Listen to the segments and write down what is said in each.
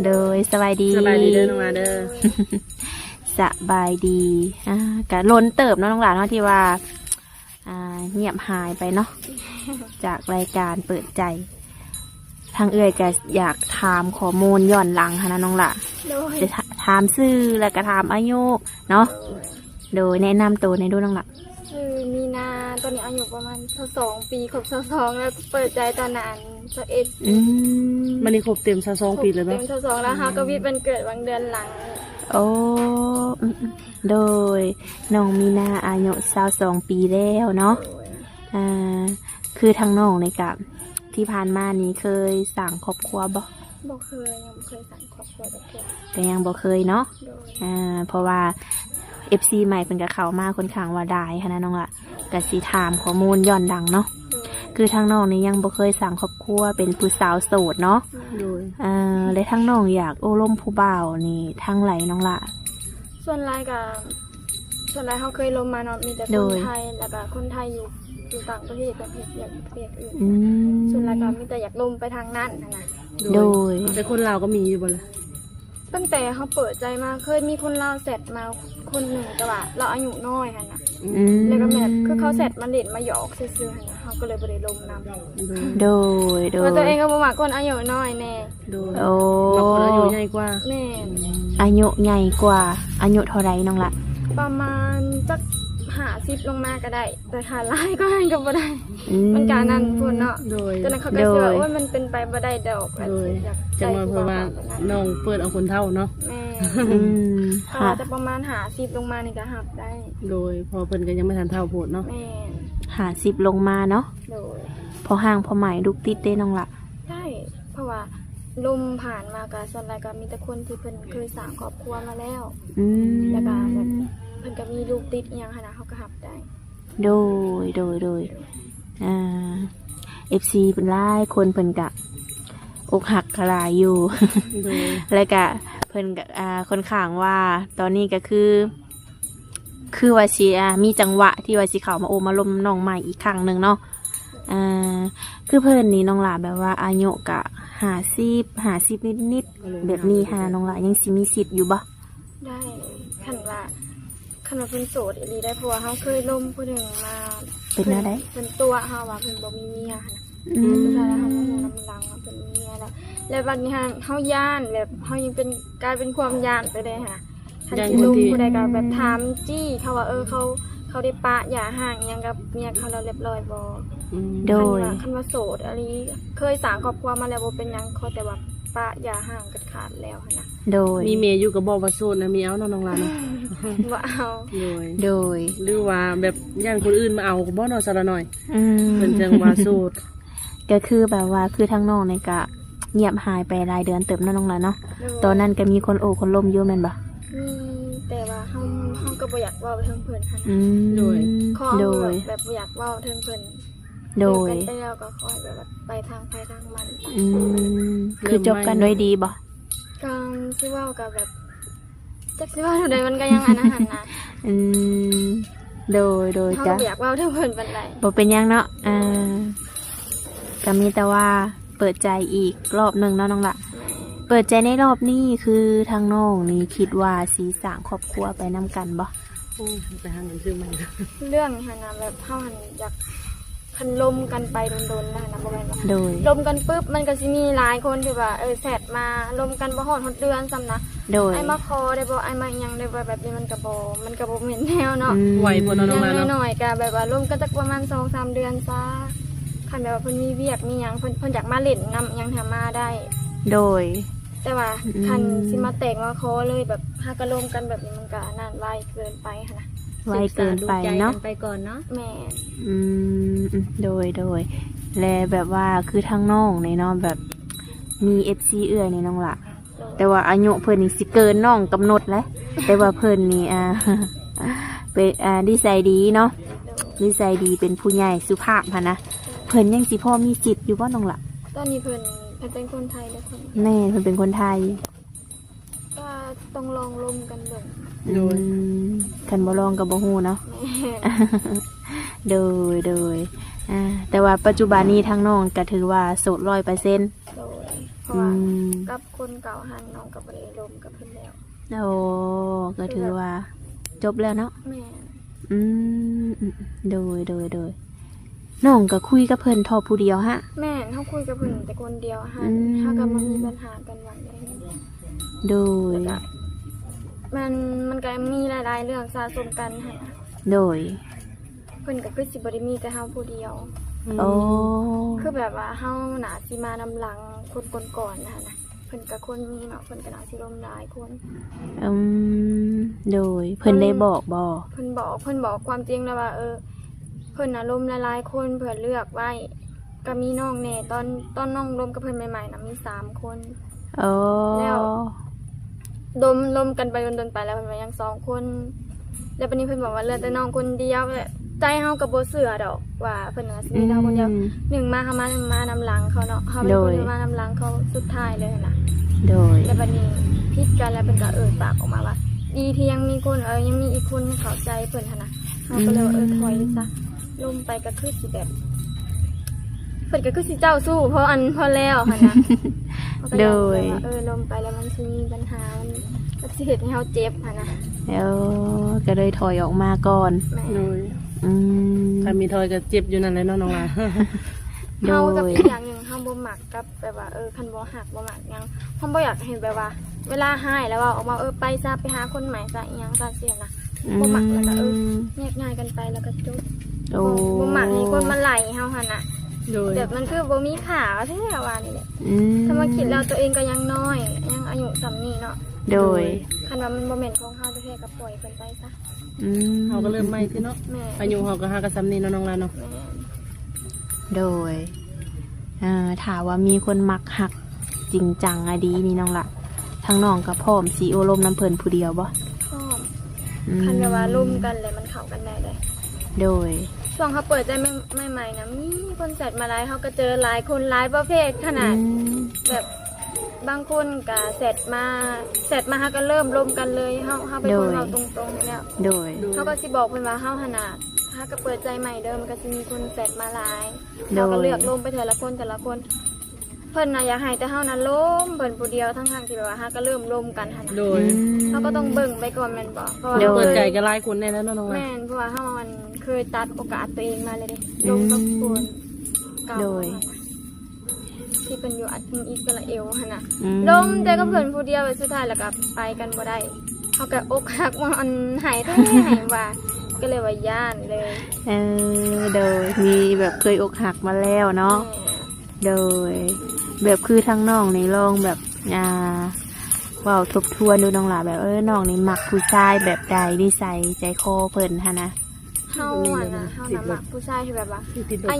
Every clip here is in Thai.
โดยสบายดีสบายดีเด้อน้องหลานเด้อ สบายดีกะล้นเติบเนาะน้องหลานเนาะที่ว่าเงียบหายไปเนาะ จากรายการเปิดใจทางเอื้อยก็อยากถามข้อมูลย้อนหลังค่ะนะน้องหล่ะจะถามชื่อแล้วก็ถามอายุเนาะโดยแนะนำตัวในดูน้องหล่ะชื่อมีนาตอนนี้อายุประมาณ22 ปีครบ22แล้วเปิดใจตอนนั้น21มันนี่ครบเต็ม22 ปีเลย เต็ เนาะ ม22แล้วฮะก็วิทย์วันเกิดวันเดือนหลัง โอ้โดยน้องมีนาอายุ22 ปีแล้วเนาะคือทางน้องในกับที่ผ่านมานี้เคยสั่งครอบครัวบ่เคยยังบ่เคยสั่งครอบครัวแต่เกิดก็ยังบ่เคยเนาะเพราะว่า FC ใหม่เป็นกับเขามาค่อนข้างว่าได้ค่ะนะน้องล่ะก็สิถามข้อมูลย้อนดังเนาะคือทางน้องนี่ยังบ่เคยสั่งครอบครัวเป็นผู้สาวโสดเนาะและทางน้องอยากโอ้ล้มผู้บ่าวนี่ทางไหลน้องล่ะส่วนรายเขาเคยลงมาเนาะมีแต่คนไทยแล้วก็คนไทยอยู่ต่างประเทศแบบอย่างประเทศอื่นส่วนรายก็มีแต่อยากลงไปทางนั้นนะโดยแต่คนลาวก็มีอยู่บ่ล่ะตั้งแต่เขาเปิดใจมาเคยมีคนลาวเสร็จมาคนหนึ่งแต่ว่าเราอายุน้อยค่ะนะแล้วก็แบบคือเขาเสร็จมาเล่นมาหยอกซื่อๆค่ะนะเขาก็เลยบ่ได้ลงนำโดยตัวเองก็บ่มักคนอายุน้อยแน่โอ้บางคนอายุใหญ่กว่าแม่อายุใหญ่กว่าอายุเท่าไรน้องละประมาณจัก50ลงมาก็ได้แต่ถ้าหลายก็ให้ก็บ่ได้มันการนั้นพูดเนาะจนเขาก็เชื่อว่ามันเป็นไปบ่ได้ดอกจังว่าเพราะว่าน้องเปิดเอาคนเท่าเนาะแม่จะประมาณ50ลงมานี่ก็หับได้โดยพอเพิ่นก็ยังไม่ทันเท่าโพดเนาะแม่50ลงมาเนาะโดยพอห่างพอใหม่ลูกติดได้น้องละใช่เพราะว่าลมผ่านมาก็ส่วนใหญ่ก็มีแต่คนที่เพิ่นเคยสร้างครอบครัวมาแล้วแล้วก็แบบเพิ่นก็มีลูกติดอีหยังหั่นน่ะเฮาก็รับได้โดยFC เป็นหลายคนเพิ่นก็อกหักคลายอยู่ แล้วก็เพิ่นก็ค่อนข้างว่าตอนนี้ก็คือว่าสิมีจังหวะที่ว่าสิเข้ามาโอมาลมน้องใหม่อีกครั้งนึงเนาะคือเพิ่นนี่น้องหลาแบบว่าอายุก็50นิดๆแบบนี้หาน้องหลายังสิมีสิทธิ์อยู่บ่ได้คันว่าเป็นโสดอีหลีได้เพราะว่าเฮาเคยล้มผู้หนึ่งมาเป็นอะไร เป็นตัวเฮาว่าเพิ่นบ่มีเมียนะสุดท้ายแล้วเฮาบ่ฮู้นำหลังว่าเพิ่นมีเมียแล้วบัดนี้เฮาย่านแบบเฮายังเป็นกลายเป็นความย่านไปได้ค่ะคันสิล้มผู้ใดก็แบบถามจี้เขาว่าเขาได้ปะหย่าห่างอิหยังกับเมียเขาแล้วเรียบร้อยบ่โดยคันว่าโสดอีหลีเคยสร้างครอบครัวมาแล้วบ่เป็นหยังขอแต่ว่าปะหย่าห่างกันขาดแล้วนะโดยมีเมย์อยู่กับบ่ว่าโสดนะมีเอาน้องลานะบ่เอาโดยหรือว่าแบบย่านคนอื่นมาเอาก็บ่เนาะซะละหน่อยเพิ่นจังว่าโสดก็คือแบบว่าคือทางน้องนี่ก็เงียบหายไปรายเดือนเติบน้องละเนาะตอนนั้นก็มีคนโอ้คนล้มอยู่แม่นบ่แต่ว่าเฮาก็บ่อยากเว้าถึงเพิ่นค่ะโดยแบบบ่อยากเว้าถึงเพิ่นโดยไปแล้วก็ค่อยแบบไปทางมันคือจบกันด้วยดีบ่ก็สิเว้าก็แบบจักสิเว้าเท่าใดมันก็ยังอันนั้นนะโดยจ้ะอยากเว้าถึงเพิ่นปานใดบ่เป็นหยังเนาะก็มีแต่ว่าเปิดใจอีกรอบนึงเนาะน้องละเปิดใจในรอบนี้คือทางน้องนี่คิดว่าสิสร้างครอบครัวไปนํกันบ่ไปหาเงินซื้อใหม่เรื่องหั่นน่ะแบบเฮาหั่นอยากคันลมกันไปโดนๆแล้วนะบ่แม่นว่าลมกันปึ๊บมันก็สิมีหลายคนที่ว่าแซดมาลมกันบ่ฮอดเดือนซ้ำนะไอ้มาคอได้บ่ไอ้มาหยังได้บ่แบบนี้มันก็บ่แม่นแนวเนาะไหวบ่น้องมาเนาะน้อยๆก็แบบว่าลมกันจักประมาณ 2-3 เดือนซะคันแบบว่าเพิ่นมีเวียกมีหยังเพิ่นอยากมาเล่นนำหยังถ้ามาได้โดยแต่ว่าคันสิมาแตกมาคอเลยแบบหากะลมกันแบบนี้มันก็นานไวเกินไปหั่นน่ะไวเกินไปเนาะไปก่อนเนาะแม่โดยและแบบว่าคือทางน้องในน้องแบบมี FC เอื้อยในน้องล่ะแต่ว่าอายุเพิ่นนี่สิเกินน้องกำหนดแล้วแต่ว่าเพิ่นนี่เป็นนิสัยดีเนาะนิสัยดีเป็นผู้ใหญ่สุภาพหั่นนะเพิ่นยังสิพอมีสิทธิ์อยู่บ่น้องล่ะตอนนี้เพิ่นเป็นคนไทยแล้วคนแม่เพิ่นเป็นคนไทยก็ต้องลองลมกันเบิ่งคันบ่ลองก็บ่ฮู้เนาะโดยแต่ว่าปัจจุบันนี้ทางน้องก็ถือว่าโสด 100% เพ ราะว่ากับคนเก่าหันน้องกับบ่ได้ลมกับเพิ่นแล้ว โอ้ก็ถือว่า จบแล้วเนาะ แม่น อืมโดยน้องก็คุยกับเพิ่นทอผู้เดียวฮะ แม่นเฮาคุยกับเพิ่นแต่คนเดียวหัน อืม เฮาก็บ่มีปัญหากันว่าได้ โดย มันก็มีหลายๆเรื่องสะสมกันหั่นน่ะ โดย เพิ่นก็คือสิบ่ได้มีแต่เฮาผู้เดียว โอ้ คือแบบว่าเฮาน่าสิมานำหลังคนก่อนๆนะคะนะเพิ่นก็คนมีเนาะเพิ่นก็น่าสิร่วมหลายคน อืมโดยเพิ่นได้บอกบ่ เพิ่นบอกความจริงแล้วว่าเพิ่นน่ะร่มหลายๆคนเพิ่นเลือกไว้ก็มีน้องแน่ตอนน้องร่มกับเพิ่นใหม่ๆน่ะมี3คน โอ้ แล้ว ร่มกันไปจนไปแล้วเพิ่นว่ายัง2คนแล้วบัดนี้เพิ่นบอกว่าเหลือแต่น้องคนเดียวแหละใจเฮาก็บ่เชื่อดอกว่าเพิ่นน่ะสิมีเราคนเดียวหนึ่งมาเฮามานำหลังเขาเนาะเฮาเป็นคนที่มานำหลังเขาสุดท้ายเลยน่ะ โดย แล้วบัดนี้พิดกันแล้วเพิ่นก็ปากออกมาว่า ดีที่ยังมีคนยังมีอีกคนเข้าใจเพิ่นหั่นน่ะเฮาก็เลยว่าถอยซะลมไปก็คือสิแบบเพิ่นก็คือสิเจ้าสู้เพราะแล้วหั่นน่ะ โดย ลมไปแล้วมันสิมีปัญหามันก็สิเฮ็ดให้เฮาเจ็บหั่นน่ะ แล้วก็เลยถอยออกมาก่อน แม่ โดย อืม ถ้ามีทอยก็เจ็บอยู่นั่นแหละเนาะน้องลา โด เฮากับ ย อีกอย่างหนึงเฮาบ่มักกับแบบว่าคันบ่ฮักบ่มักหยังเฮาบ่อยากเห็นแบบว่า เวลาหายแล้วว่าออกมาไปซะไปหาคนใหม่ซะอีหยังซะเสียนะ บ่มักแล้วก็แยกง่ายกันไปแล้วก็จบ โอ้ บ่มักให้คนมาไล่เฮาหั่นน่ะ โดย แบบมันคือบ่มีค่าแท้ว่านี่แหละ อืม ถ้ามาคิดแล้วตัวเองก็ยังน้อยยังอายุส่ำนี้เนาะ โดย คันว่ามันบ่แม่นของเฮาแท้ๆก็ปล่อยเพิ่นไปซะ อืม เฮาก็เริ่มใหม่ที่เนาะ แม่ อายุเฮาก็หากระซ้ำนี่เนาะน้องลาเนาะ แม่ โดยถามว่ามีคนมักหักจริงจังอะดีนี่น้องละทั้งน้องกับพ่อมสีโอลมน้ำเพลินผู้เดียวบ่ ชอบ อืม คันแบบว่าร่วมกันเลยมันเข้ากันได้เลย โดย ช่วงเขาเปิดใจใหม่ๆนะมีคนแซดมาหลายเขาก็เจอหลายคนหลายประเภทขนาด อืม แบบบางคนก็แซดมาเขาก็เริ่มร่วมกันเลยเขาเป็นคนเขาตรงๆแล้ว โดย เขาก็สิบอกเพิ่นว่าเขาขนาดถ้าก็เปิดใจใหม่เดิมก็จะมีคนแซดมาหลาย โดย เขาก็เลือกร่วมไปแต่ละคนเพิ่นน่ะอยากให้แต่เฮานั้นร่มเพิ่นผู้เดียวทั้งๆที่แบบว่าเฮาก็เริ่มร่วมกันหั่นน่ะ โดย เขาก็ต้องเบิ่งไปก่อนแม่นบ่เพราะว่า โดย เปิดใจก็หลายคนแน่แล้วเนาะน้องลา แม่นเพราะว่าเฮามันเคยตัดโอกาสตัวเองมาเลยเด้ร่วมกับคนเก่า โดย ที่เพิ่นอยู่อิสราเอลหั่นน่ะ อืม ลมแต่ก็เพิ่นผู้เดียวไปสุดท้ายแล้วก็ไปกันบ่ได้เขาก็อกหักว่าอันหายแท้หายว่าก็เลยว่าย่านเลย โดยมีแบบเคยอกหักมาแล้วเนาะ แม่ โดย แบบคือทั้งน้องในลองแบบเว่าทบทวนดูน้องหล่ะแบบน้องนี่มักผู้ชายแบบใดนิสัยใจคอเพิ่นฮะนะ เฮาอ่ะนะเฮาน่ะมักผู้ชายที่แบบว่า ติดดก อา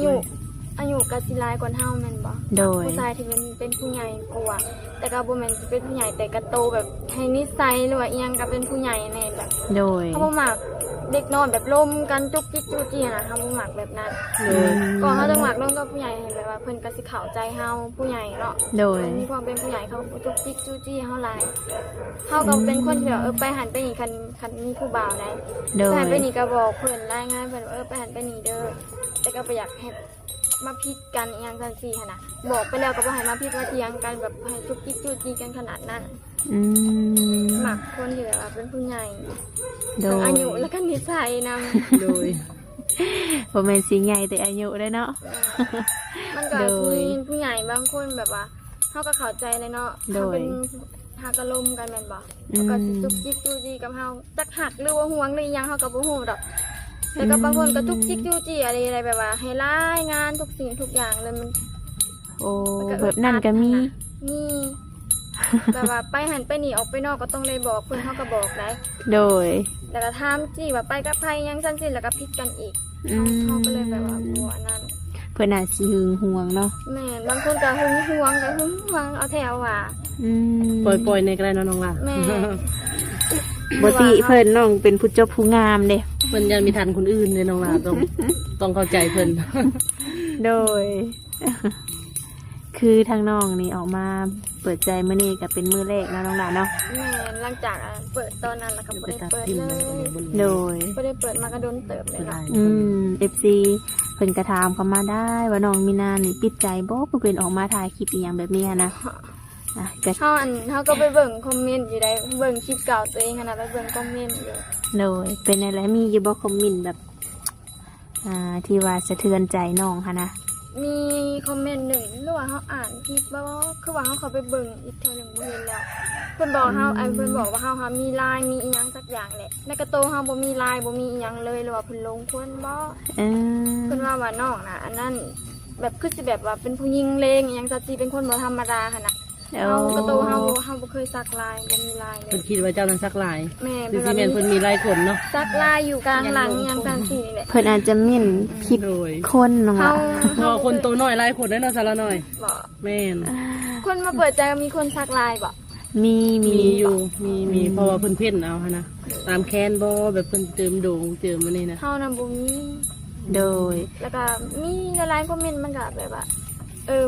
ยุก็สิหลายกว่าเฮาแม่นบ่ โดย ผู้ชายที่เป็นผู้ใหญ่กว่าแต่ก็บ่แม่นสิเป็นผู้ใหญ่แต่ก็โตแบบให้นิสัยหรือว่าอีหยังก็เป็นผู้ใหญ่แน่แบบ โดย เขาบ่มักเด็กน้อยแบบลมกันจุกจิกจู้จี้นะเขาบ่มักแบบนั้น โดย ก่อนเขาจะมักลมกับผู้ใหญ่เห็นแบบว่าเพิ่นก็สิเข้าใจเฮาผู้ใหญ่เนาะ โดย มีความเป็นผู้ใหญ่เขาจุกจิกจู้จี้เฮาหลายเฮาก็เป็นคนที่แบบไปหันไปนี่คันมีผู้บ่าวได้ โด ไป ย หันไปนี่ก็บอกเพิ่นรายงานเพิ่นว่าไปหันไปนี่เด้อแต่ก็บ่อยากให้มาพิดกันอีหยังจังซี่หั่นน่ะบอกไปแล้วก็บ่ให้มาพิดมาเถียงกันแบบให้จุกจิกจู้จี้กันขนาดนั้น อืม มักคนที่แบบว่าเป็นผู้ใหญ่ โด ทั้ง ย อายุและก็นิสัยนำ โดย บ่แม่นสิใหญ่แต่อายุได้เนาะ มันก็ โดย มีผู้ใหญ่บางคนแบบว่าเขาก็เข้าใจเลยเนาะ โดย เขาเป็นหากระลมกันแม่นบ่เขาก็สิจุกจิกจู้จี้กับเฮาจักหักหรือว่าห่วงหรืออิหยังเฮาก็บ่ฮู้ดอกแต่ก็บางคนก็จุกจิกจู้จี้อะไรแบบว่าให้รายงานทุกสิ่งทุกอย่างเลยมัน โอ้ มันก็ แบบนั้นก็มี นี่ แบบว่าไปหันไปนี่ออกไปนอกก็ต้องเลยบอกเพิ่นเฮาก็บอกได้ โดย แล้วก็ถามจี้ว่าไปกับไผยังซั่นสิแล้วก็ผิดกันอีก อืม เขาก็เลยแบบว่าบ่อันนั้น เพิ่นอาจสิหึงหวงเนาะ แม่นบางคนก็หึงหวงก็หึงหวงเอาแถวว่า อืม ปล่อยในก็ได้เนาะน้องลา แม่ บ่ติเพิ่นน้องเป็นผู้เจ้าผู้งามเด้ เพิ่นยังมีทันคนอื่นเลยน้องลาต้องเข้าใจเพิ่น โดย คือทางน้องนี่ออกมาเปิดใจมื้อนี้ก็เป็นมื้อแรกเนาะน้องหลานเนาะ แม่หลังจากเปิดตอนนั้นแล้วก็บ่ได้เปิดเลย โดย บ่ได้เปิดมากระโดนเติบเลยเนาะ FC เพิ่นกระถามเข้ามาได้ว่าน้องมีนานี่ปิดใจบ่เพิ่นออกมาถ่ายคลิปอีหยังแบบนี้หั้นนะ ก็ เฮาก็ไปเบิ่งคอมเมนต์อยู่ได้เบิ่งคลิปเก่าตัวเองหั่นน่ะไปเบิ่งคอมเมนต์อยู่ โดยเป็นอะไรมีอยู่บ่คอมเมนต์แบบที่ว่าสะเทือนใจน้องค่ะนะ มีคอมเมนต์หนึ่งหรือว่าเฮาอ่านคลิปบ่คือว่าเฮาเข้าไปเบิ่งอีกเทื่อหนึงบ่เห็นแล้วเพิ่นบอกเฮาเพิ่นบอกว่าเฮามีไลน์มีอีหยังสักอย่างแหละในกระโตเฮาบ่มีไลน์บ่มีอีหยังเลยหรือว่าเพิ่นลงคนบ่ เออ เพิ่นว่าน้องน่ะอันนั้นแบบคือสิแบบว่าเป็นผู้หญิงเลงอีหยังจัดสิเป็นคนบ่ธรรมดาหั่นน่ะเฮากระโตเฮาบ่เคยสักไลน์บ่มีไลน์เล เพิ่ ย นคิดว่าเจ้านั้นซักหลาย แม่ คือสิแม่นเพิ่นมีหลายคนเนาะ สักไลน์อยู่กลางหลังอีหยังจังซี่นี่แหละ เพิ่นอาจจะเม่นคิด โดย คนน้อง เฮา ละ เพราะว่าคนโตน้อยหลายคนได้เนาะสารน้อย บ่ แม่น คนมาเปิดใจมีคนสักไลน์บ่ มี มีอยู่มีเพราะว่าเพิ่นเพ่นเอาหั่นนะตามแคนบ่แบบเพิ่นเติมโด่งเติมอันนี้นะ เฮานะบ่มี โดย แล้วก็มีหลายๆคอมเมนต์มันก็แบบว่า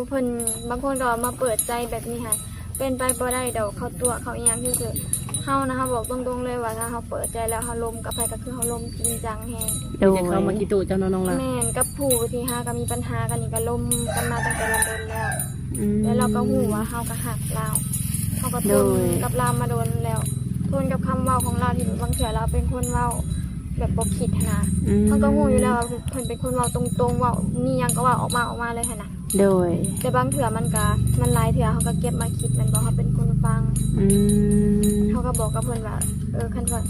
เพิ่นบางคนก็มาเปิดใจแบบนี้ให้เป็นไปบ่ได้ดอกเขาตัวเขาอีหยังคือเฮานะคะบอกตรงๆเลยว่าถ้าเฮาเปิดใจแล้วเฮาลมกับใครก็คือเฮาลมจริงจังแฮง โดย จะเข้ามากี่ตู้เจ้าน้องๆล่ะ แม่นกับผู้ที่หาก็มีปัญหากันนี่ก็ลมกันมาตั้งแต่โดนแล้ว อืม แล้วเราก็ฮู้ว่าเฮาก็หักเราเฮาก็ท โด น ย กับเรามาโดนแล้วทนกับคำเว้าของเราที่บางเทื่อเราเป็นคนเว้าแบบบ่คิดหั้นนะ อืม เขาก็หูอยู่แล้วว่าเพิ่นเป็นคนเว้าตรงๆเว้านี่ยังก็เว่าออกมาเลยหั่นน่ะ โดย แต่บางเถื่อมันหลายเถื่อเขาก็เก็บมาคิดมันบอกเขาเป็นคนฟัง อืม เขาก็บอกกับเพิ่นว่าคันว่า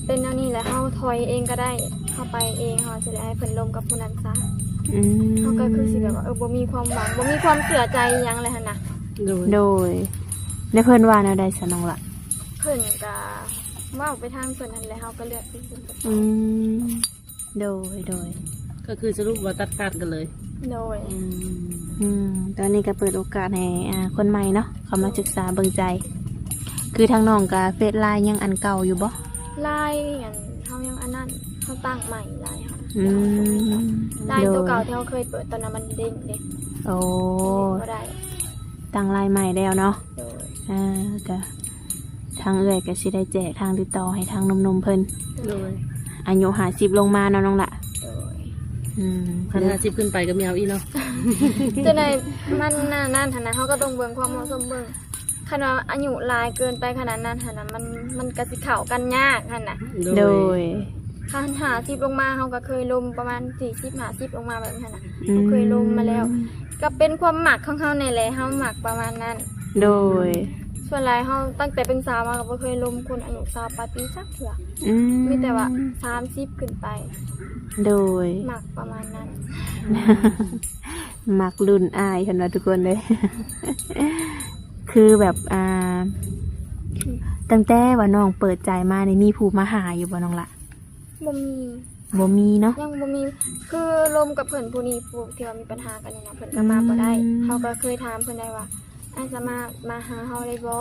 เป็นแนวนี้แหละเฮาถอยเองก็ได้เข้าไปเองเฮาสิได้ให้เพิ่นลมกับผู้นั้นซะ อืม เขาก็คือสิแบบว่าบ่มีความหวังบ่มีความเชื่อใจอิหยังเลยหั่นน่ะ โดย โดยได้เพิ่นว่าแนวใดสน้องละ เพิ่นก็เว้าไปทางเพิ่นนั่นแหละเฮาก็เลือกที่เพิ่นจะ อืมโดย ก็คือสรุปว่าตัดขาดกันเลย โดย ตอนนี้ก็เปิดโอกาสให้คนใหม่เนาะเขามาศึกษาเบิ่งใจ คือทางน้องกับเฟซไลน์ยังอันเก่าอยู่บ่ ลายอันเฮายังอันนั้นเฮาตั้งใหม่ลายเฮา อืม ลายตัว โด เก่าที่เฮาเคยเปิดตอนนั้นมันเด้งเด้ โอ้ บ่ได้ ตั้งไลน์ใหม่แล้วเนาะ โดย ก็ทางเอื้อยก็สิได้แจกทางติดต่อให้ทางนมๆเพิ่น โดย อายุ50ลงมาเนาะน้องละ โดย พัน50ขึ้นไปก็มีเอาอีกเนาะ จะในมันนั่นขนาดเขาก็ต้องเบิ่งความเหมาะสมเบิ่งขนาดอายุหลายเกินไปขนาดนั้นขนาดมันกระสิเข่ากันยากขนาด โดย คัน50ลงมาเขาก็เคยลมประมาณ40 50ลงมาแบบนั้นน่ะ อืม เคยลมมาแล้ว ก็เป็นความหมักของเขาในแหละเขาหมักประมาณนั้น โดย ส่วนหลายเขาตั้งแต่เป็นสาวมาก็บ่เคยลมคนอายุ20ปลายปีสักเถื่อ อื มีแต่ว่า30ขึ้นไป โดย หมักประมาณนั้น มักรุ่นอายกันว่าทุกคนเลย คือแบบตั้งแต่ว่าน้องเปิดใจมานี่มีผู้มาหาอยู่บ่น้องละ บ่มี บ่มีเนาะ ยังบ่มีคือลมกับเพิ่นผู้นี้ผู้ที่ว่ามีปัญหากันนี่นะเพิ่นก็มาบ่ได้ อืม เขาก็เคยถามเพิ่นได้ว่าอ้ายสามารถมาหาเฮาได้บ่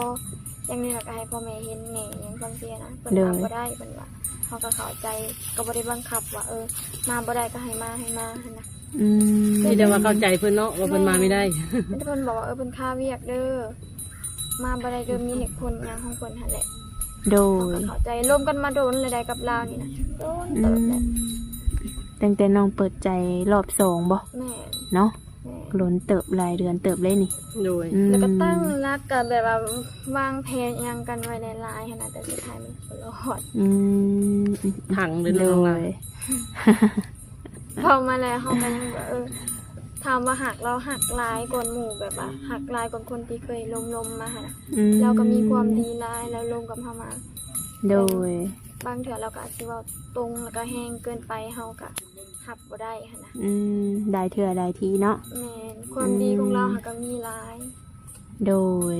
อย่างนี้เราก็ให้พ่อแม่เห็นแหน่หยังจังซี่นะเพิ่นมาบ่ได้เพิ่นว่าเขาก็เข้าใจก็บ่ได้บังคับว่ามาบ่ได้ก็ให้มาหั่นนะ อืม นี่แต่ว่าเข้าใจเพิ่นเนาะว่าเพิ่นมาไม่ได้ แต่เพิ่นบอกว่าเพิ่นค่าเวียกเด้อมาบ่ได้เด้อมีเหตุผลหยังของเพิ่นหั่นแหละ โด เขา ย ก็เข้าใจรวมกันมาโดนเลยได้กับลาวนี่นะโดน อื เติบ ม แหละ ตั้งแต่น้องเปิดใจรอบ2บ่ แม่ เนาะ แม่ ล้นเติบหลายเดือนเติบเลยนี่ โดย อืม แล้วก็ตั้งรักกันแบบว่าวางแผนอิหยังกันไว้ในไลน์ขนาดแต่สุดท้ายมันบ่รอด อืม ถังเลย โด น้องล่ะ ย พอมาแล้วเขาก็ยังแบบถามว่าหักเราหักลายก่อนหมู่แบบว่าหักลายก่อนคนที่เคยลมมาค่ะ อืม เราก็มีความดีลายแล้วลมกับเขามา โดย บางเถื่อเราก็อาจจะว่าตรงแล้วก็แห้งเกินไปเขาก็หับบ่ได้ค่ะนะ ได้เถื่อได้ทีเนาะ แม่นความดีของเราหักก็มีลาย โดย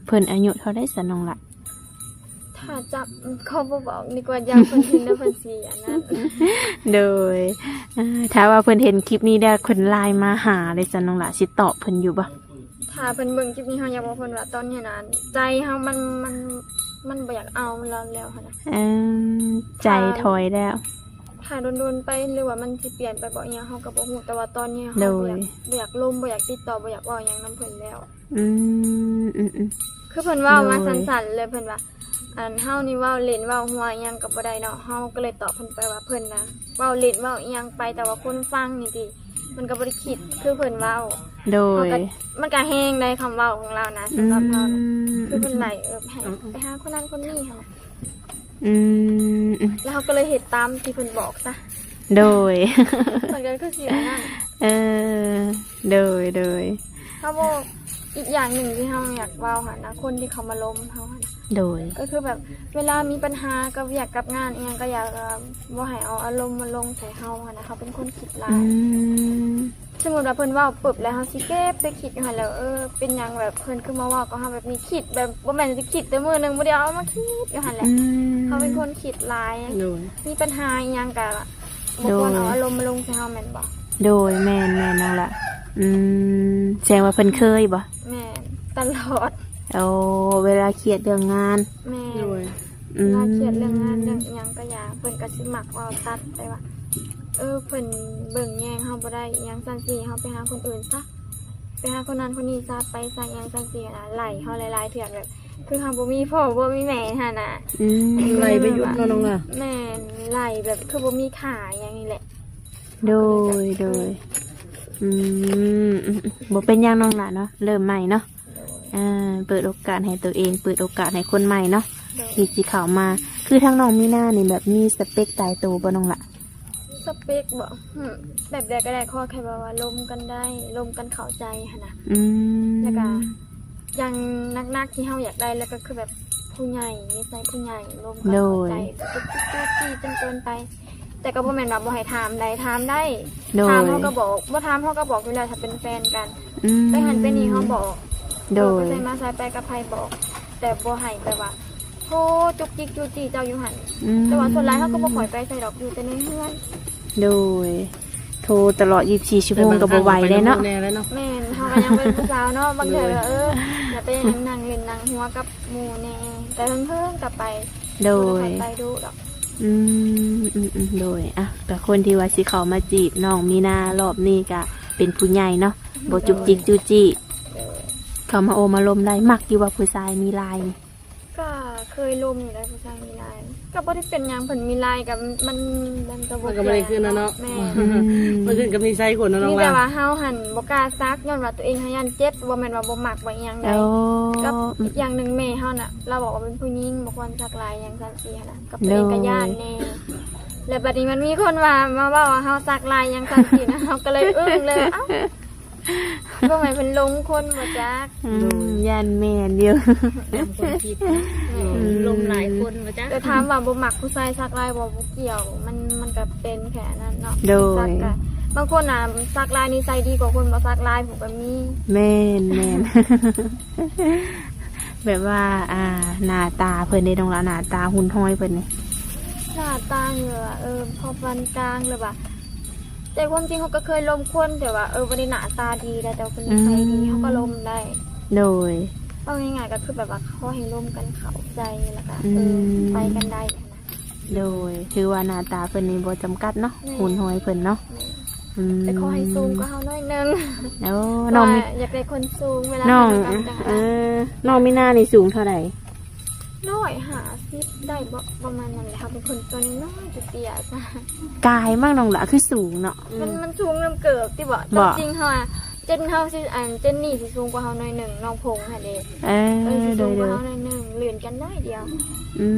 เพิ่นอายุเท่าได้สนองละ ถ้าจับเขาบ่บอกดีกว่าอยางคนทิ้งแล้วคนเสียนั้น โดยถ้าว่าเพิ่นเห็นคลิปนี้ได้เพิ่นไลน์มาหาเลยสนองละสิตอบเพิ่นอยู่บ่ ถ้าเพิ่นเบิ่งคลิปนี้เขาอยากบอกเพิ่นว่าตอนนี้นะใจเฮามันบ่อยากเอามันแล้วค่ะนะ ใจถอยแล้ว ถ้าโดนๆไปหรือว่ามันสิเปลี่ยนไปบ่อีหยังเฮาก็บ่ฮู้แต่ว่าตอนนี้เฮา โด บ่ ย อยากลมบ่อยากติดต่อบ่อยากเว้าหยังนํเพิ่นแล้ว อืมอืมอืม คือเพิ่นเว้ามา โดย สั้นๆเลยเพิ่นว่าอันเฮานี่เว้าเล่นเว้าหัวอิหยังก็บ่ได้เนาะเฮาก็เลยตอบเพิ่นไปว่าเพิ่นนะเว้าเล่นเว้าอีหยังไปแต่ว่าคนฟังนี่ติ มันก็บ่ได้คิดคือเพิ่นเว้า โดย มันก็แห้งในคำเว้าของเรานะสำหรับเรานะ ม คือเพิ่นไหลไปหาคนนั้นคนนี้ค่ะ อืม แล้วเขาก็เลยเฮ็ดตามที่เพิ่นบอกซะ โดย มันก็คือสิอันนั้น เออโดย เขาบอกอีกอย่างหนึ่งที่เฮาอยากเว้าค่ะนะคนที่เขามาล้มเฮาค่ะนะ โดย ก็คือแบบเวลามีปัญหากับอยากกับงานอีหยังก็อยากบ่ให้เอาอารมณ์มาลงใส่เฮาค่ะนะเขาเป็นคนคิดร้า อื ย ม สมมุติว่าเพิ่นเว้าปึ๊บแล้วเฮาสิเก็บไปคิดอยู่หั่นแล้วเป็นหยังแบบเพิ่นคือมาเว้ากับเฮาแบบนี้คิดแบบบ่แม่นสิคิดแต่มื้อหนึงบ่ได้เอามาคิดอยู่หั่นแหละเขาเป็นคนคิดร้าย โดย มีปัญหาอีหยังก็บ่ควรเอาอารมณ์มาลงใส่เฮาแม่นบ่ โดยแม่นน้องละแสดงว่าเพิ่นเคยบ่ แม่นตลอด เอาเวลาเครียดเรื่องงาน แม่ โดย เวลาเครียดเรื่องงานเรื่องอิหยังก็อย่าเพิ่นก็สิมักเอาตัดไปว่าเพิ่นเบิ่งแยงเฮาบ่ได้อิหยังซั่นสิเฮาไปหาคนอื่นซะไปหาคนนั้นคนนี้ซะไปซะอิหยังซั่นสินะไล่เฮาหลายๆเทื่อแบบคือเฮาบ่มีพ่อบ่มีแม่หั่นน่ะ อืม ไล่ไปหยุดเนาะน้องล่ะ แม่นไล่แบบคือบ่มีขาอย่างนี้แหละ โดยบ่เป็นหยังน้องละเนาะเริ่มใหม่เนาะเปิดโอกาสให้ตัวเองเปิดโอกาสให้คนใหม่เนาะ โดย ที่สิเข้ามาคือทางน้องมีหน้านี่แบบมีสเปคตายตัวบ่น้องละ สเปคบ่แบบใดก็ได้ขอแค่ว่าลมกันได้ลมกันเข้าใจหั่นน่ะ แล้วก็ อย่างนักๆที่เฮาอยากได้แล้วก็คือแบบผู้ใหญ่นิสัยผู้ใหญ่ลมกันเข้าใจแบบจี้จนเกินไป แต่ก็บ่แม่นว่าบ่ให้ถามได้ถามได้ โดย ถามเฮาก็บอกบ่ถามเฮาก็บอกอยู่แล้วถ้าเป็นแฟนกัน อืม ไปหันไปนี่เฮาบอก โดย ไปใส่มาใส่ไปกับไผบอก แต่บ่ให้แบบว่าโธ่จุกจิกจูจี้เจ้าอยู่หั่นแต่ว่าส่วนหลายเฮาก็บ่ค่อยไปใส่ดอกอยู่แต่ในเฮือน โดย โทรตลอด24ชั่วโมงก็บ่ไหวเลยเนาะ แน่แล้วเนาะ แม่นเฮาก็ยังเป็นผู้สาวเนาะบางเทื่อก็อย่าไปนั่งเล่นนั่งหัวกับหมู่แน่แต่เพิ่งๆกลับไป โด บ่ ย ได้ไปดูดอก โดยอ่ะกับคนที่ว่าสิเขามาจีบน้องมีนารอบนี้ก็เป็นผู้ใหญ่เนาะบ่จุกจิกจูจี้ เออ เขามาโอมาลมได้มักอยู่ว่าผู้ชายมีลายนี่ ก็เคยลมอยู่ได้ผู้ชายมีลายก็บ่ได้เป็นหยังเพิ่นมีลายกับมันก็บ่ มันก็ไม่ได้ขึ้นนะเนาะ แม่ มันขึ้นกับนิสัยคนเนาะน้อ มี ง แต่ ล่ะ ว่าเฮาหันบ่กล้าซักย้อนว่าตัวเองหายันเจ็บบ่แม่นว่าบ่มักว่าอีหยังใด แล้ว กับอีกอย่างหนึงแม่เฮาน่ะเราบอกว่าเป็นผู้หญิงบ่ควรซักลายหยังซั่นซี่หั่นน่ะกับตัวเองก็ย่านแน่แล้วบัดนี้มันมีคนว่ามาเว้าว่าเฮาซักลายหยังซั่นซี่นะเฮาก็เลยอึ้งเลยเอ้าบ่แม่นเพิ่นลงคนบ่จัก ยันแม่นอยู่ คนผิดลมหลายคนมาจ้ะ แต่ถามว่าบ่มักผู้ชายซักลายบ่เกี่ยวมันก็เป็นแค่นั้นเนาะ โดย ซักก็บางคนน่ะซักลายนิสัยดีกว่าคนบ่ซักลายผมก็มี แม่น แบบว่าหน้าตาเพิ่นได้น้องละหน้าตาหุ่นห้อยเพิ่นนี่ หน้าตาเหงื่อพอฟันกลางเลยว่ะแต่ความจริงเขาก็เคยลมคนแต่ว่าบ่ได้หน้าตาดีแต่คนนิสัยดีเขาก็ลมได้ โดย เอาง่ายๆก็คือแบบว่าเขาให้ลมกันเข้าใจแล้วก็ ม ไปกันได้นะ โดยถือว่าหน้าตาเพิ่นนี่บ่จำกัดเนาะหุ่นห้อยเพิ่นเนาะ แต่เขาให้ซูมก็เขาหน่อยนึง แล้วน้องมี ว่าอยากได้คนซูมเวลา น้อง ทำกันจัง น้องมีหน้านี่สูงเท่าไหร่ 150ได้บ่ประมาณนั้นแหละเขาเป็นคนตัวน้อยๆเตี้ยๆจ้ะ กายมากน้องละคือสูงเนาะ มันสูงน้ำเกิบที่บ่ บ่ จริงๆเขาอะเจนเขาสิเจนนี่สิสูงกว่าเขาหน่อยหนึ่งน้องพงษ์ค่ะเด้ สิ โด สู ย งก โด ว่าย เขาหน่อยหนึ่งเหลือนกันได้เดียว อื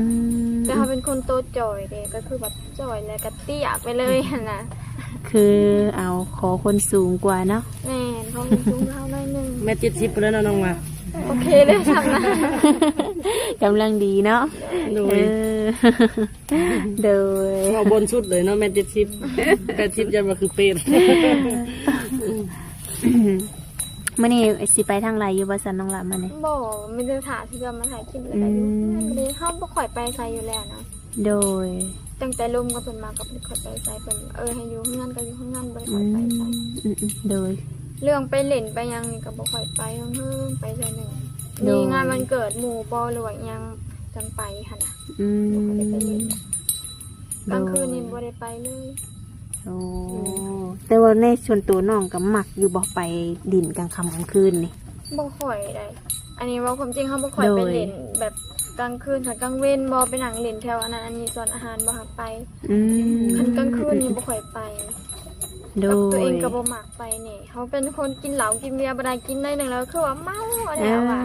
ม แต่เขาเป็นคนโตจ่อยเด้ก็คือแบบจ่อยแล้วก็เตี้ยไปเลยหั่นนะ คือเอาขอคนสูงกว่าเนาะ แม่นเขาเป็นสูงกว่าเขาหน่อยหนึ่ง แม่70ไปแล้วเนาะน้องล่ะ โอเคเลยทำนะ กำลังดีเนาะ โด เอย อโดย เอาบนสุดเลยเนาะแม่70 80ยันว่าคือเป็ด มื่อนี้สิไปทางไรอยู่บ้านน้องละมื่อนี้ บ่ไม่ได้ถ่ายที่จะมาถ่ายคลิปเลยก็อยู่นั่นบ่ได้เขาบ่ค่อยไปไสอยู่แล้วนะ โดย ตั้งแต่ลมก็เพิ่นมาก็บ่ได้ค่อยไปไสเพิ่นให้อยู่ข้างนั้นก็อยู่ข้างนั้นบ่ได้ค่อยไปไส โดย เรื่องไปเล่นไปหยังนี่ก็บ่ค่อยไปเพิ่งไปไสหนึง โด มี ย งานวันเกิดหมู่บ่หรือว่าอิหยังจังไปหั่นน่ะ อืม บ่ได้ไปเล่นกลางคืนนี่บ่ได้ไปเลย โอ้แต่ว่าในส่วนตัวน้องก็มักอยู่บอกไปดินกลางค่ำกลางคืนนี่ บ่ค่อยได้ อันนี้เว่าความจริงเขาบ่ค่อยไป โดย เล่นแบบกลางคืนถ้ากลางเว้นบ่ไปนั่งเล่นแถวอันนั้นอันนี้สอนอาหารบ่หักไป อืม คันกลางคืนนี่บ่ค่อยไป โด ตัวย เองก็บ่มักไปนี่เขาเป็นคนกินเหล้ากินเบียร์บ่ได้กินได้หนึงแล้วคือว่าเมาแล้วอ่ะ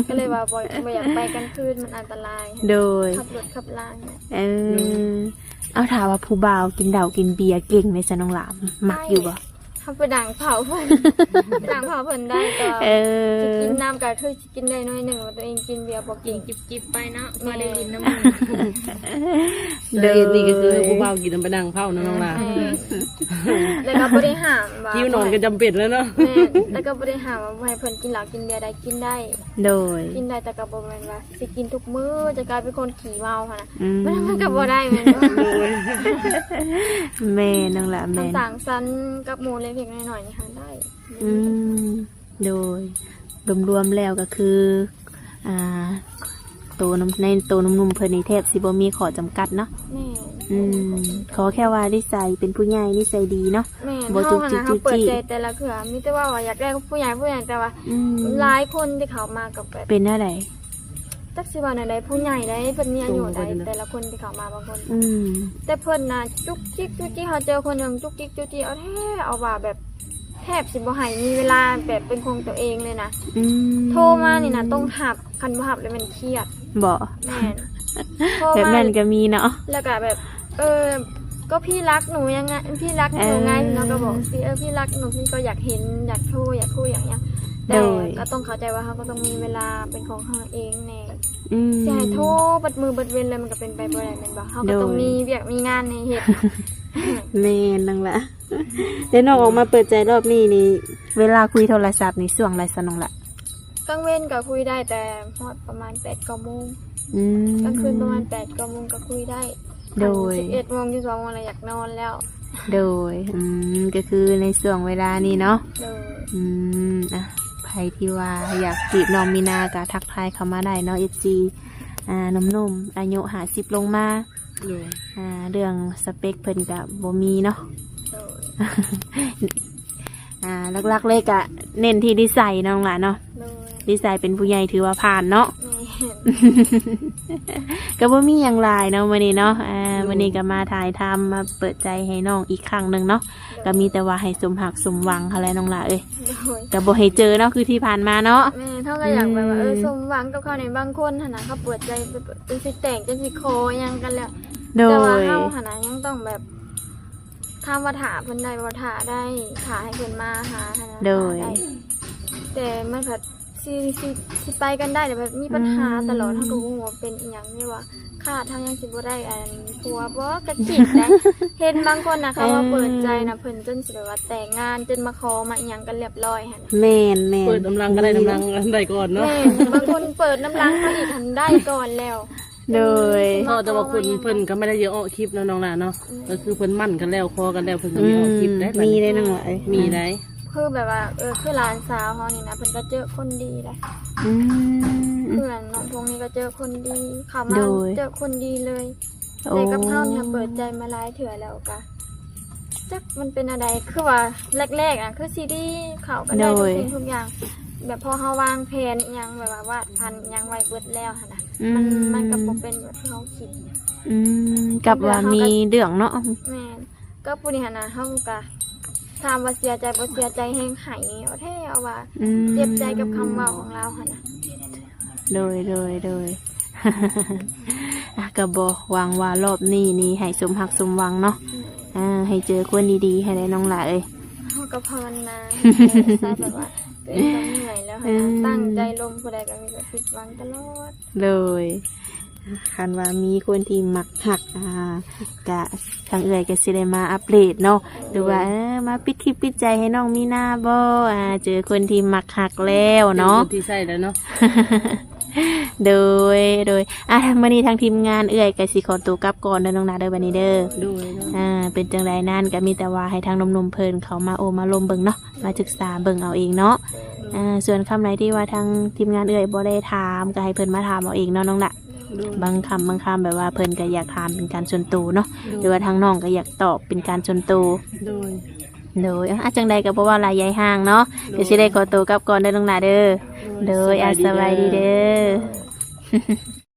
ก็เลยว่าบ่อยากไปกลางคืนมันอันตราย โดย ขับรถขับลาง เออเอาถามว่าผู้บ่าวกินเหล้ากินเบียร์เก่งในสนองหลามมักอยู่บ่ ทำไปด่างเผาเพิ่น ไปด่างเผาเพิ่นได้ก็ เอ สิ อ กินน้ำก็คือสิกินได้น้อยหนึงว่าตัวเองกินเบียร์บ่ กิ เก่ น ง จิบๆไปเนาะบ่ได้ลินน้ำมัน เดินนี่ก็คือผู้บ่าวกินน้ำไปดังเผาเนาะน้องล่ะ แล้วก็บ่ได้ห้ามว่า หิวนอนก็จำเป็นแล้วเนาะ แม่แล้วก็บ่ได้ห้ามว่าบ่ให้เพิ่นกินเหล้ากินเบียร์ได้กินได้ โดย กินได้แต่ก็บ่แม่นว่าสิกินทุกมื้อจะกลายเป็นคนขี้เมาหั่นน่ะ อืม มันก็บ่ได้แม่นบ่ แม่น้องหลามแม่ ทำสั่งสรรค์กับหมู่เล็กๆน้อยๆนี่ค่ะได้ อืมโดยรวมๆแล้วก็คืออ่าตัวน้ำในตัวนุ่มๆเพิ่นนี่แทบสิบ่มีข้อจำกัดเนาะ แม่ อืมขอแค่ว่านิสัยเป็นผู้ใหญ่นิสัยดีเนาะ แม่ บ่ เฮา จุก หั่น จิก น่ะ จุ เฮาก เปิด จิก ใจแต่ละเทื่อมีแต่ว่าอยากได้ผู้ใหญ่แต่ว่า อืม หลายคนที่เขามากับแบบ เป็นอะไร จักสิว่าใดผู้ใหญ่ได้เพิ่นมีอายุได้แต่ละคนที่เขามาบางคน อืม แต่เพิ่นน่ะจุกจิกเขาเจอคนหนึงจุกจิกเอาแท้เอาว่าแบบแทบสิบ่ให้มีเวลาแบบเป็นของตัวเองเลยนะ อืม โทรมานี่นะต้องหับคันบ่หับแล้วมันเครียด บ่ แม่นโทร แบบ มา นั้นก็มีเนาะ แล้วก็แบบ ก็พี่รักหนูยังไงพี่รักหนูไงน้องก็บอกสิพี่รักหนูพี่ก็อยากเห็นอยากโทรอยากคุยอย่างเงี้ยแต่ก็ต้องเข้าใจว่าเขาก็ต้องมีเวลาเป็นของเขาเองแน่ อืม จะให้โทรบัดมือบัดเว้นเลยมันก็เป็นไปบ่ได้แม่นบ่เขาก็ต้องมีเวียกมีงานในเฮ็ด แม่นังละเดี๋ยวน้องออกมาเปิดใจรอบนี้นี่ เวลาคุยโทรศัพท์นี่ช่วงไรสนองละ กลางเว้นก็คุยได้แต่ฮอดประมาณ8-9 โมง อืม กลางคืนประมาณ8-9 โมงก็คุยได้ โดย 11 โมง22 โมงแล้วอยากนอนแล้ว โดยก็คือในช่วงเวลานี้เนาะ โดย อ่ะใครที่ว่าอยากจีบน้องมีนาก็ทักทายเข้ามาได้เนาะ FC หนุ่มๆอายุ50ลงมา โดย เรื่องสเปคเพิ่นก็บ่มีเนาะ โดย หลักๆเลยก็เน้นที่นิสัยน้องหล่ะเนาะ โดย นิสัยเป็นผู้ใหญ่ถือว่าผ่านเนาะ แม่ ก็บ่มีอย่างไรเนาะวันนี้เนาะวันนี้ก็มาถ่ายทำมาเปิดใจให้น้องอีกครั้งหนึ่งเนาะก็มีแต่ว่าให้สมหักสมหวังอะไรน้องหล่ะเอ้ย โดย ก็บ่ให้เจอเนาะคือที่ผ่านมาเนาะ แม่เท่าก็อยากแบบว่าสมหวังกับเขาในบางคนหั่นน่ะเขาเปิดใจเป็นสิแต่งจนสิคอยังกันแล้ว โด แต่ว่าย เฮาหั่นน่ะยังต้องแบบถามว่าถาเพิ่นได้บ่ถาได้ถาให้เพิ่นมาหาหั่นน่ะ โดย ได้แต่มันก็สิไปกันได้แต่แบบมีปัญหาตลอดเฮาก็บ่ฮู้ว่าเป็นอีหยังนี่ว่าขาดทางยังสิบ่ได้อันผัวบ่กระจิกได้ เห็นบางคนน่ะเขาว่าเปิดใจน่ะเพิ่นจนสิแบบว่าแต่งงานจนมาขอมาอีหยังกันเรียบร้อยหั่นน่ะ แม่นแม่น เปิดน้ำลังก็ได้น้ำลังได้ก่อนเนาะ แม่บางคนเปิดน้ำล้างมาอีกทันได้ก่อนแล้ว โดย พอแต่ว่าคุณเพิ่นก็ไม่ได้เยอะออกคลิปเนาะน้องล่ะเนาะก็คือเพิ่นมั่นกันแล้วคอกันแล้วเพิ่นก็มีออกคลิปได้ มีได้น้องหล่ะเอ้ย มีได้ คือแบบว่าคือหลานสาวเขานี่นะเพิ่นก็เจอคนดีเลย อืม เพื่อนน้องพงนี้ก็เจอคนดีเขามา โดย เจอคนดีเลย โอ้ แต่กับเขาเนี่ยเปิดใจมาหลายเถื่อแล้วก็จักมันเป็นอะไรคือว่าแรกๆอ่ะคือซีดีเขาก็ได้ทุกสิ่งทุกอย่าง แบบพอเขาวางแผนอิหยังแบบว่าวาดพันอิหยังไว้เบิดแล้วหั่นน่ะมันก็บ่เป็นแบบที่เขาคิด กับว่ามีเรื่องเนาะ แม่นก็ผู้นี้หั่นน่ะเฮาก็ถามว่าเสียใจบ่เสียใจแฮงไห้เอาแท้เอาว่า เจ็บใจกับคำเว่าของเราค่ะนะ โดย ก็บอกหวังว่ารอบนี้นี่ให้สมหักสมหวังเนาะให้เจอคนดีๆให้ได้น้องหล่ะเอ้ย เขาก็ภาวนาใช่แบบว่าตัวเองก็เหนื่อยแล้วค่ะนะตั้งใจลมผู้ใดก็มีแต่ผิดหวังตลอด เลยคันว่ามีคนที่มักหักกะทางเอ่ยก็สิได้มาอัปเดตเนาะหรือว่ามาปิดคลิปปิดใจให้น้องมีนาบ่เจอคนที่มักหักแล้วเนาะ ที่ใส่แล้วเนาะ โดยมื้อนี้ทางทีมงานเอ่ยก็สิขอตัวกลับก่อนเด้อน้องนาเด้อบัดนี้เด้อ ดู เป็นจังไดนั่นก็มีแต่ว่าให้ทางหนุ่มๆเพิ่นเขามาโอมาลมเบิ่งเนาะมาศึกษาเบิ่งเอาเองเนาะส่วนคำไหนที่ว่าทางทีมงานเอ่ยบ่ได้ถามก็ให้เพิ่นมาถามเอาเองเนาะน้องละบางคำแบบว่าเพิ่นก็อยากถามเป็นการส่วนตัวเนาะหรือว่าทางน้องก็อยากตอบเป็นการส่วนตัว โดยจังใดก็บ่ว่าหลายยายห่างเนาะเดี๋ยวสิได้ขอตัวกลับก่อนเด้อน้องนาเด้อโดยสบายดีเด้อ